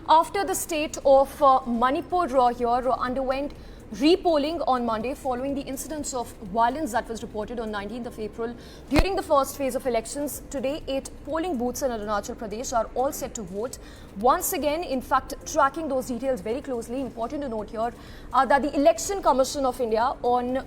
After the state of Manipur here underwent repolling on Monday following the incidents of violence that was reported on 19th of April during the first phase of elections. Today, 8 polling booths in Arunachal Pradesh are all set to vote. Once again, in fact, tracking those details very closely, important to note here that the Election Commission of India on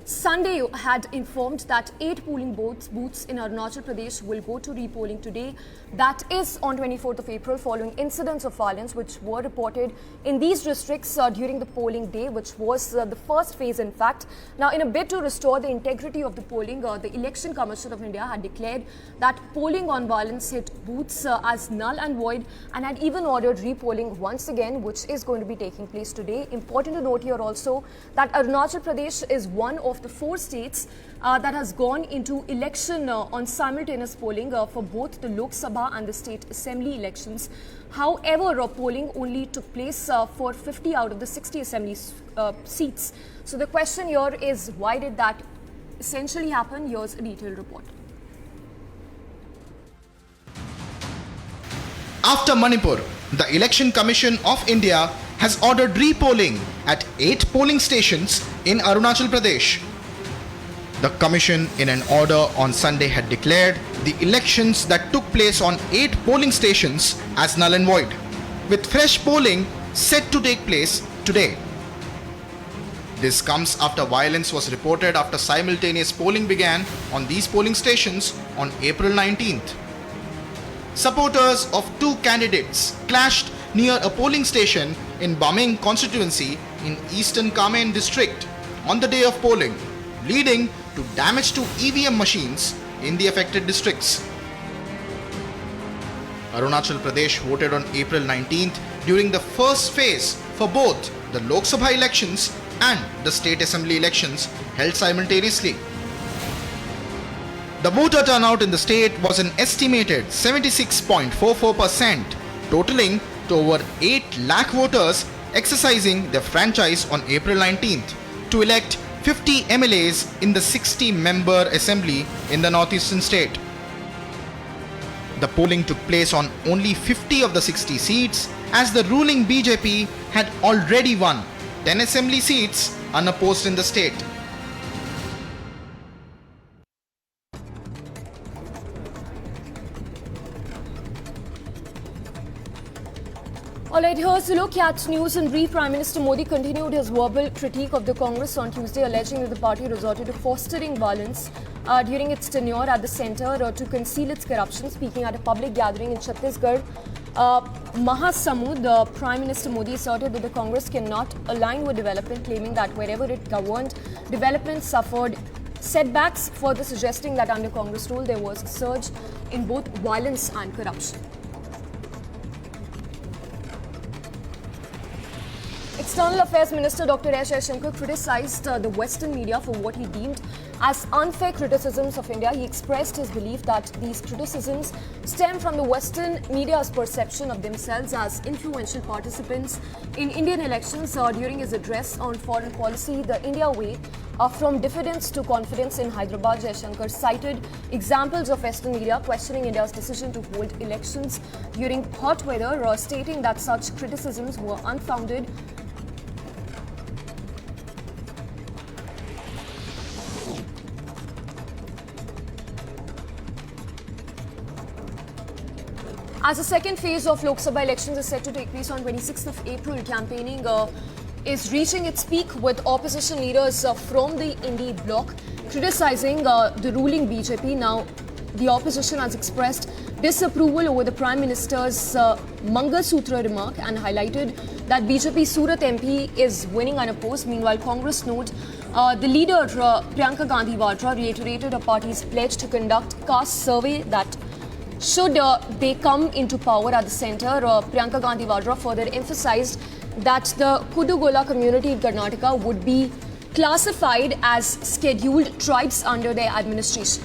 Sunday had informed that 8 polling booths in Arunachal Pradesh will go to repolling today. That is on 24th of April following incidents of violence which were reported in these districts during the polling day, which was the first phase in fact. Now, in a bid to restore the integrity of the polling, the Election Commission of India had declared that polling on violence hit booths as null and void and had even ordered repolling once again, which is going to be taking place today. Important to note here also that Arunachal Pradesh is one of the 4 states that has gone into election on simultaneous polling for both the Lok Sabha and the state assembly elections. However, polling only took place for 50 out of the 60 assembly seats. So the question here is, why did that essentially happen? Here's a detailed report. After Manipur, the Election Commission of India has ordered repolling at 8 polling stations in Arunachal Pradesh. The Commission, in an order on Sunday, had declared the elections that took place on 8 polling stations as null and void, with fresh polling set to take place today. This comes after violence was reported after simultaneous polling began on these polling stations on April 19th. Supporters of 2 candidates clashed near a polling station in Baming constituency in Eastern Kamen district on the day of polling, leading to damage to EVM machines in the affected districts. Arunachal Pradesh voted on April 19th during the first phase for both the Lok Sabha elections and the state assembly elections held simultaneously. The voter turnout in the state was an estimated 76.44%, totaling to over 8 lakh voters exercising their franchise on April 19th to elect 50 MLAs in the 60-member assembly in the northeastern state. The polling took place on only 50 of the 60 seats, as the ruling BJP had already won 10 assembly seats unopposed in the state. Alright, here's a look at news in brief. Prime Minister Modi continued his verbal critique of the Congress on Tuesday, alleging that the party resorted to fostering violence during its tenure at the centre to conceal its corruption. Speaking at a public gathering in Chhattisgarh, Mahasamud, Prime Minister Modi asserted that the Congress cannot align with development, claiming that wherever it governed, development suffered setbacks, further suggesting that under Congress rule there was a surge in both violence and corruption. External Affairs Minister Dr. S. Jaishankar criticized the Western media for what he deemed as unfair criticisms of India. He expressed his belief that these criticisms stem from the Western media's perception of themselves as influential participants in Indian elections. During his address on foreign policy, the India Way, from diffidence to confidence in Hyderabad, Jaishankar cited examples of Western media questioning India's decision to hold elections during hot weather, stating that such criticisms were unfounded. As the second phase of Lok Sabha elections is set to take place on 26th of April, campaigning is reaching its peak with opposition leaders from the Indi bloc criticizing the ruling BJP. Now, the opposition has expressed disapproval over the Prime Minister's Mangal Sutra remark and highlighted that BJP Surat MP is winning unopposed. Meanwhile, Congress note the leader Priyanka Gandhi Vadra reiterated her party's pledge to conduct caste survey that should they come into power at the centre. Priyanka Gandhi Vadra further emphasized that the Kudugola community in Karnataka would be classified as scheduled tribes under their administration.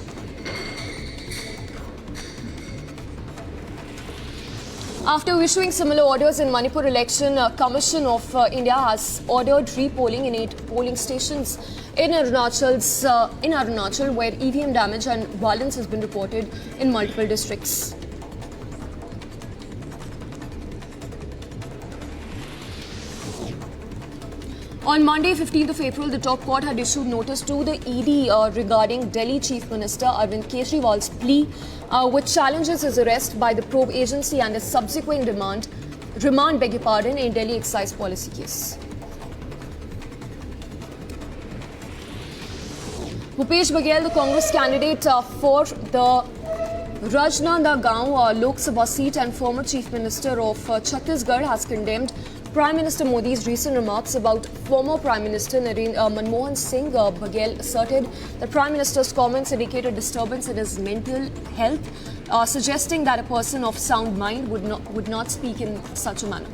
After issuing similar orders in Manipur election, Commission of India has ordered repolling in 8 polling stations in Arunachal, where EVM damage and violence has been reported in multiple districts. On Monday, 15th of April, the top court had issued notice to the ED regarding Delhi Chief Minister Arvind Kejriwal's plea, which challenges his arrest by the probe agency and his subsequent remand in Delhi excise policy case. Bhupesh Baghel, the Congress candidate for the Rajnandagaon Lok Sabha seat and former Chief Minister of Chhattisgarh, has condemned Prime Minister Modi's recent remarks about former Prime Minister Manmohan Singh. Baghel asserted that Prime Minister's comments indicate a disturbance in his mental health, suggesting that a person of sound mind would not speak in such a manner.